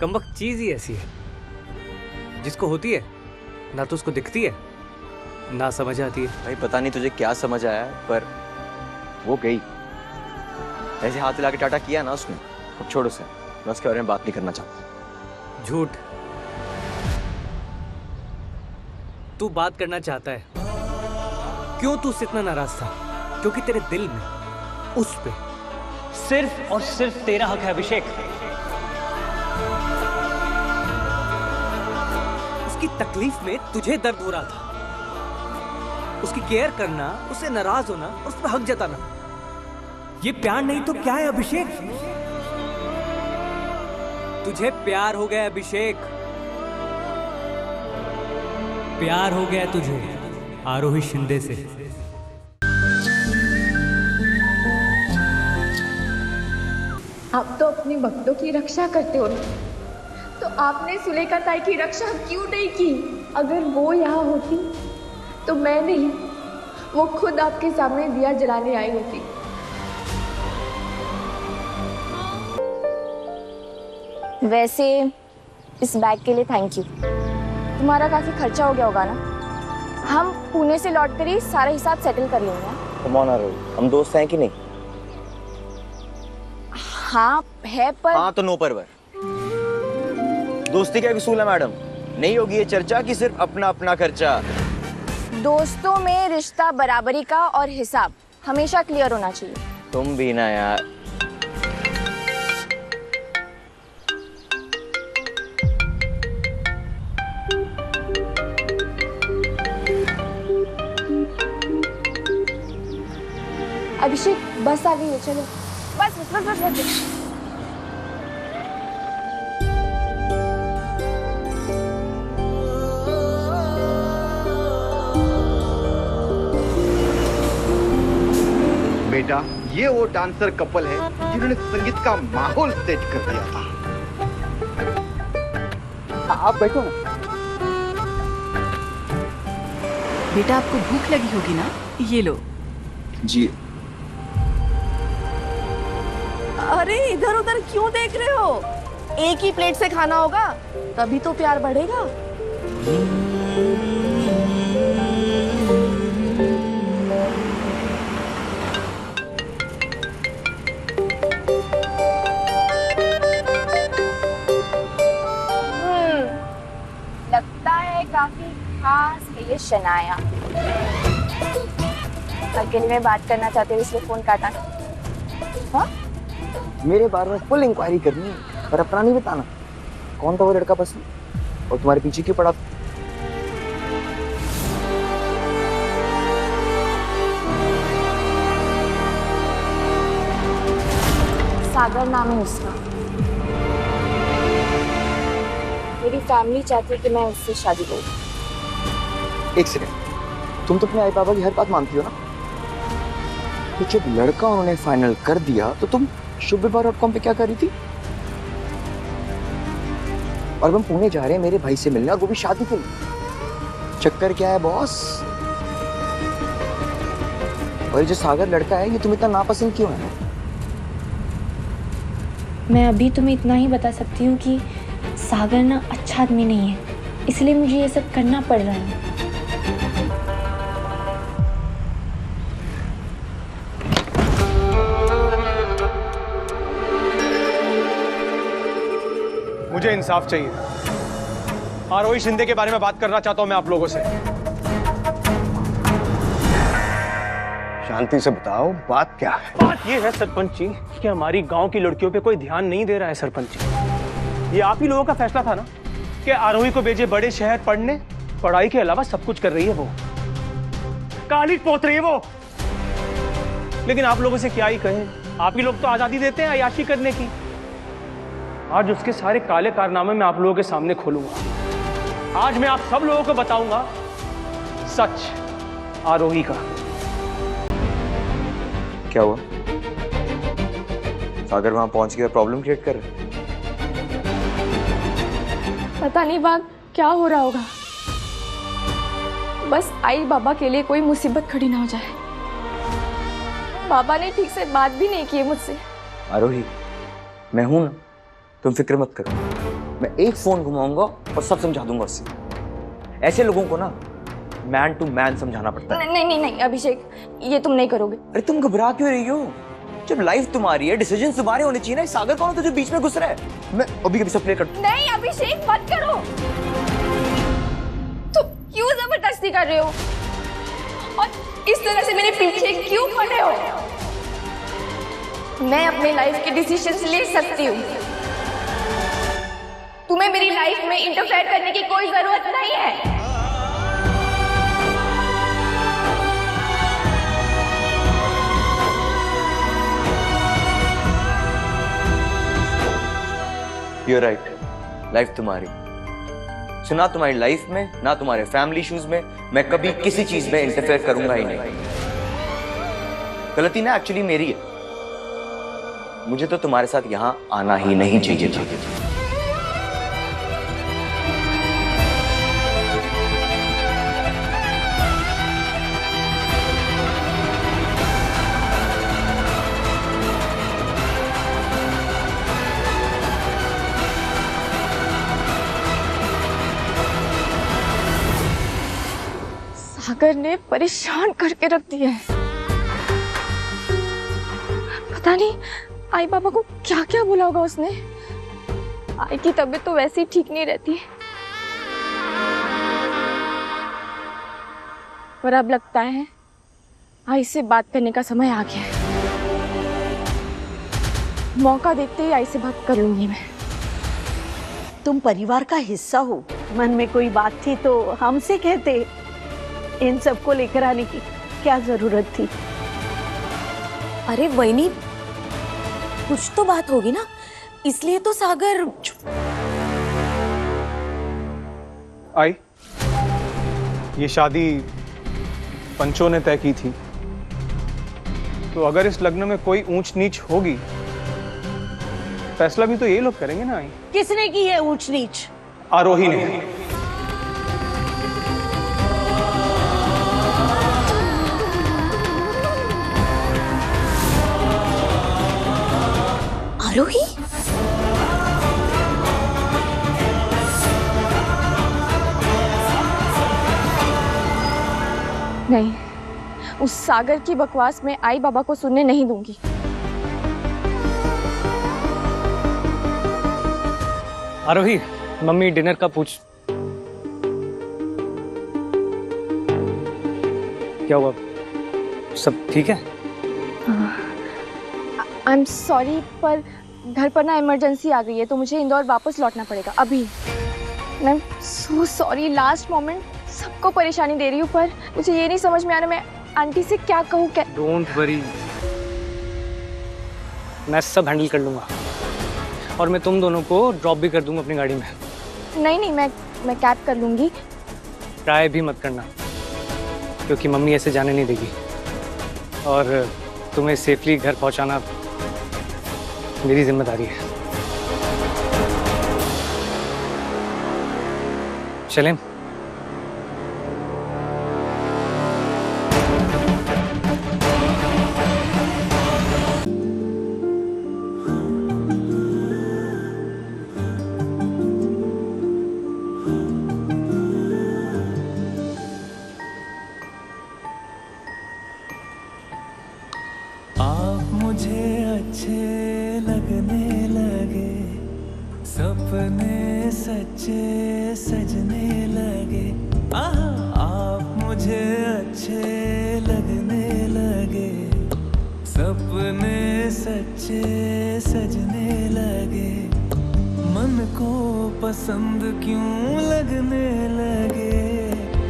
कमबख्त चीज ही ऐसी है, जिसको होती है ना तो उसको दिखती है ना समझ आती है। भाई पता नहीं तुझे क्या समझ आया, पर वो गई। ऐसे हाथ हिला के टाटा किया ना उसने, अब छोड़ उसे। मैं उसके बारे में बात नहीं करना चाहता। झूठ। तू बात करना चाहता है, क्यों तू उससे इतना नाराज था? क्योंकि तेरे दिल में उस पे सिर्फ और सिर्फ तेरा हक है अभिषेक। उसकी तकलीफ में तुझे दर्द हो रहा था, उसकी केयर करना, उससे नाराज होना और उस पर हक जताना, ये प्यार नहीं तो क्या है अभिषेक? तुझे प्यार हो गया अभिषेक, प्यार हो गया तुझे आरोही शिंदे से। आप तो अपने भक्तों की रक्षा करते हो ना, तो आपने सुलेखा ताई की रक्षा क्यों नहीं की? अगर वो यहाँ होती तो मैं नहीं, वो खुद आपके सामने दिया जलाने आई होती। वैसे इस बैग के लिए थैंक यू। तुम्हारा काफी खर्चा हो गया होगा ना? हम पुणे से लौट कर ही सारा हिसाब सेटल कर लेंगे। कम ऑन आरोही, हम दोस्त हैं कि नहीं? हाँ है, पर हाँ तो नो परवर। दोस्ती का उसूल है मैडम, नहीं होगी ये चर्चा कि सिर्फ अपना अपना खर्चा। दोस्तों में रिश्ता बराबरी का और हिसाब हमेशा क्लियर होना चाहिए। तुम भी ना यार। अभिषेक बस आ गई है, चलो बस बस बस बस, बस। बेटा, ये वो डांसर कपल है जिन्होंने संगीत का माहौल सेट कर दिया था। आप बैठो ना। बेटा आपको भूख लगी होगी ना, ये लो। जी। अरे इधर उधर क्यों देख रहे हो? एक ही प्लेट से खाना होगा, तभी तो प्यार बढ़ेगा। लगता है काफी खास है ये शनाया। अकेले में बात करना चाहते हो इसलिए फोन काटा। हाँ? मेरे बारे में फुल इंक्वायरी करनी है, पर अपना नहीं बताना। कौन था वो लड़का पसंद और तुम्हारे पीछे क्यों पड़ा? सागर नाम है उसका। मेरी फैमिली चाहती है कि मैं उससे शादी करूं। एक सेकंड, तुम तो अपने आई पापा की हर बात मानती हो ना? तो जब लड़का उन्होंने फाइनल कर दिया तो तुम shubvivaha.com पे क्या कर रही थी? और हम पुणे जा रहे हैं मेरे भाई से मिलने, और वो भी शादी के लिए। चक्कर क्या है बॉस? और ये जो सागर लड़का है, ये तुम इतना नापसंद क्यों है? मैं अभी तुम्हें इतना ही बता सकती हूँ कि सागर ना अच्छा आदमी नहीं है, इसलिए मुझे ये सब करना पड़ रहा है। मुझे इंसाफ चाहिए। आरोही शिंदे के बारे में बात करना चाहता हूं मैं आप लोगों से। शांति से बताओ, बात क्या है? बात ये है सरपंच जी कि हमारी गांव की लड़कियों पे कोई ध्यान नहीं दे रहा है। सरपंच जी, ये आप ही लोगों का फैसला था ना कि आरोही को भेजे बड़े शहर पढ़ने। पढ़ाई के अलावा सब कुछ कर रही है वो, काली पोत रही है वो। लेकिन आप लोगों से क्या ही कहें, आप ही लोग तो आजादी देते हैं अय्याशी करने की। आज उसके सारे काले कारनामे मैं आप लोगों के सामने खोलूंगा। आज मैं आप सब लोगों को बताऊंगा सच आरोही का। क्या हुआ? सागर वहां पहुंच गया, प्रॉब्लम क्रिएट कर रहे? पता नहीं बात क्या हो रहा होगा, बस आई बाबा के लिए कोई मुसीबत खड़ी ना हो जाए। बाबा ने ठीक से बात भी नहीं की मुझसे। आरोही, मैं हूं ना, तुम फिक्र मत करो। मैं एक फोन घुमाऊंगा और सब समझा दूंगा उससे। ऐसे लोगों को ना मैन टू मैन समझाना पड़ता है। नहीं नहीं नहीं अभिषेक, ये तुम नहीं करोगे। अरे तुम घबरा क्यों रही हो? जब लाइफ तुम्हारी है, डिसीजन तुम्हारे होने चाहिए ना। सागर कौन है जो बीच में घुस रहा है? मैं अभी कभी सब प्ले करता हूं। नहीं अभिषेक मत करो, तुम क्यों जबरदस्ती कर रहे हो और इस तरह से मेरे पीछे क्यों पड़े हो? मैं अपने लाइफ के डिसीजंस ले सकती हूँ, तुम्हें मेरी लाइफ में इंटरफेयर करने की कोई जरूरत नहीं है। You're right. लाइफ तुम्हारी। सो ना तुम्हारी लाइफ में, ना तुम्हारे फैमिली इश्यूज में मैं कभी किसी चीज में इंटरफेयर करूंगा ही नहीं। गलती ना एक्चुअली मेरी है। मुझे तो तुम्हारे साथ यहां आना ही नहीं चाहिए था। सागर ने परेशान करके रख दिया है। पता नहीं आई बाबा को क्या क्या बोला होगा उसने। आई की तबीयत तो वैसे ही ठीक नहीं रहती, पर अब लगता है आई से बात करने का समय आ गया है। मौका देखते ही आई से बात कर लूंगी मैं। तुम परिवार का हिस्सा हो, मन में कोई बात थी तो हमसे कहते। इन सबको लेकर आने की क्या जरूरत थी? अरे वहीनी, कुछ तो बात होगी ना, इसलिए तो सागर। आई, ये शादी पंचों ने तय की थी, तो अगर इस लग्न में कोई ऊंच नीच होगी, फैसला भी तो ये लोग करेंगे ना। आई, किसने की है ऊंच नीच? आरोही ने। आरोही? नहीं, उस सागर की बकवास में आई बाबा को सुनने नहीं दूंगी। आरोही, मम्मी डिनर का पूछ। क्या हुआ? सब ठीक है? आई एम सॉरी, पर घर पर ना इमरजेंसी आ गई है, तो मुझे इंदौर वापस लौटना पड़ेगा अभी। I am so sorry, last moment सबको परेशानी दे रही हूँ, पर मुझे ये नहीं समझ में आ रहा मैं आंटी से क्या कहूँ। क्या? डोंट वरी, मैं सब हैंडल कर लूंगा और मैं तुम दोनों को ड्रॉप भी कर दूंगा अपनी गाड़ी में। नहीं नहीं, मैं कैब कर लूंगी। ट्राई भी मत करना, क्योंकि मम्मी ऐसे जाने नहीं देगी, और तुम्हें सेफली घर पहुंचाना मेरी जिम्मेदारी है। चलें? आप मुझे अच्छे लगने लगे, सपने सच्चे सजने लगे। आप मुझे अच्छे लगने लगे, सपने सच्चे सजने लगे। मन को पसंद क्यों लगने लगे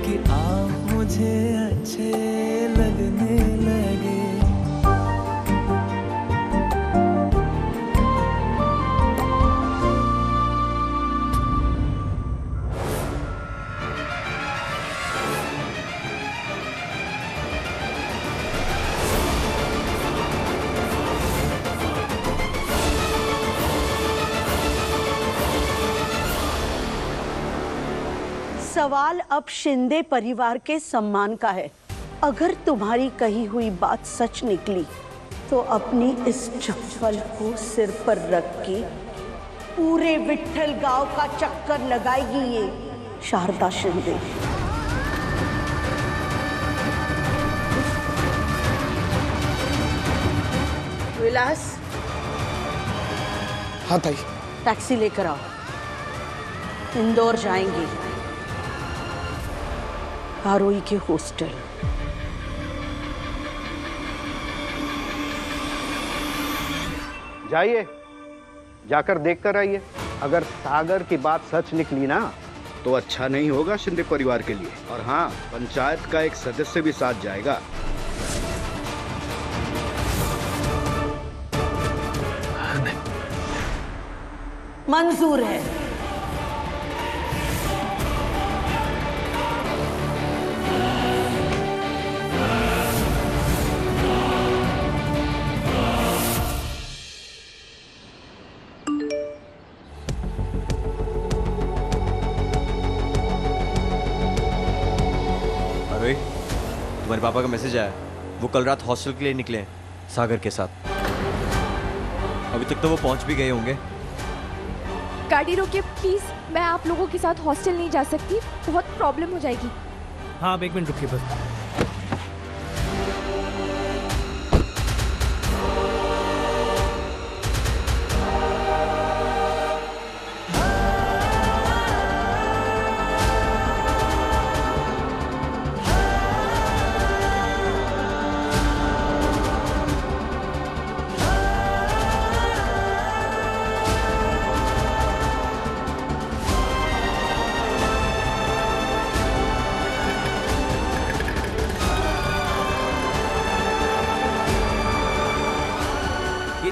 कि आप मुझे अच्छे लगने लगे। सवाल अब शिंदे परिवार के सम्मान का है। अगर तुम्हारी कही हुई बात सच निकली तो अपनी इस चप्पल को सिर पर रख के पूरे विट्ठल गांव का चक्कर लगाएगी ये शारदा शिंदे। विलास, हाँ ताई। टैक्सी लेकर आओ, इंदौर जाएंगे, आरोही के हॉस्टल। जाइए, जाकर देख कर आइए। अगर सागर की बात सच निकली ना तो अच्छा नहीं होगा शिंदे परिवार के लिए। और हाँ, पंचायत का एक सदस्य भी साथ जाएगा। मंजूर है। अरे तुम्हारे पापा का मैसेज आया, वो कल रात हॉस्टल के लिए निकले हैं सागर के साथ। अभी तक तो वो पहुंच भी गए होंगे। गाड़ी रोकिए प्लीज, मैं आप लोगों के साथ हॉस्टल नहीं जा सकती, बहुत प्रॉब्लम हो जाएगी। हाँ आप 1 मिनट रुकिए बस।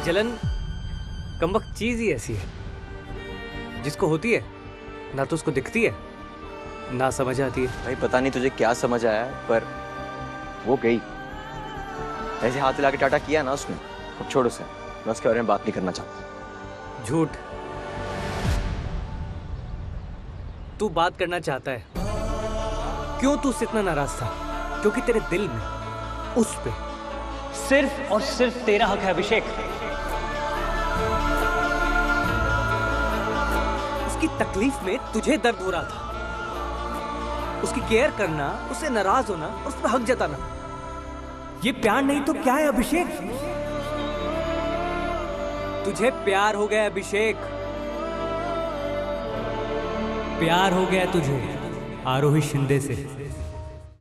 जलन कमबख्त चीज ही ऐसी है, जिसको होती है ना तो उसको दिखती है ना समझ आती है। भाई पता नहीं तुझे क्या समझ आया, पर वो गई। ऐसे हाथ हिला के टाटा किया ना उसने। अब छोड़ उसे, मैं उसके बारे में बात नहीं करना चाहता। झूठ। तू बात करना चाहता है, क्यों तू उससे इतना नाराज था? क्योंकि तेरे दिल में उस पे सिर्फ और सिर्फ तेरा हक है अभिषेक। उसकी तकलीफ में तुझे दर्द हो रहा था। उसकी केयर करना, उससे नाराज होना, उस पर हक जताना, ये प्यार नहीं तो क्या है अभिषेक? तुझे प्यार हो गया अभिषेक, प्यार हो गया तुझे आरोही शिंदे से।